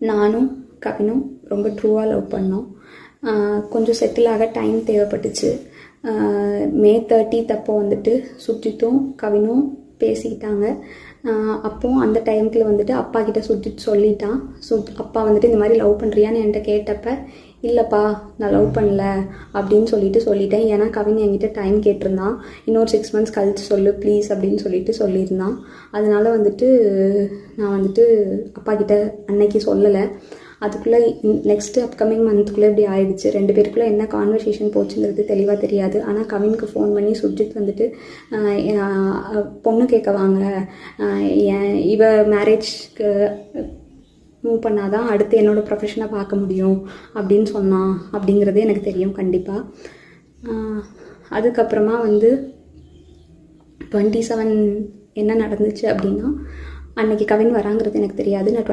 நானும் கவினும் ரொம்ப ட்ரூவாக லவ் பண்ணோம். கொஞ்சம் செட்டில் ஆக டைம் தேவைப்பட்டுச்சு. மே 30 அப்போ வந்துட்டு சுஜித்தும் கவினும் பேசிக்கிட்டாங்க. அப்போது அந்த டைமுக்குள்ள வந்துட்டு அப்பா கிட்ட சுஜித் சொல்லிட்டான். அப்பா வந்துட்டு இந்த மாதிரி லவ் பண்ணுறியான்னு என்கிட்ட கேட்டப்ப, இல்லைப்பா நான் லவ் பண்ணல அப்படின்னு சொல்லிட்டேன். ஏன்னா கவின் என்கிட்ட டைம் கேட்டிருந்தான், இன்னொரு 6 months கழிச்சு சொல்லு ப்ளீஸ் அப்படின்னு சொல்லியிருந்தான். அதனால வந்துட்டு நான் வந்துட்டு அப்பா கிட்ட அன்னைக்கு சொல்லலை. அதுக்குள்ளே நெக்ஸ்ட்டு அப்கமிங் மந்த்துக்குள்ளே இப்படி ஆயிடுச்சு. 2 பேருக்குள்ளே என்ன கான்வர்சேஷன் போச்சுங்கிறது தெளிவாக தெரியாது. ஆனால் கவினுக்கு ஃபோன் பண்ணி சுஜித் வந்துட்டு பொண்ணு கேட்க வாங்க, இவ மேரேஜ்க்கு மூவ் பண்ணாதான் அடுத்து என்னோடய ப்ரொஃபஷனை பார்க்க முடியும் அப்படின்னு சொன்னான் அப்படிங்கிறது எனக்கு தெரியும் கண்டிப்பாக. அதுக்கப்புறமா வந்து 27 என்ன நடந்துச்சு அப்படின்னா, அன்றைக்கி கவின் வராங்கிறது எனக்கு தெரியாது. நான்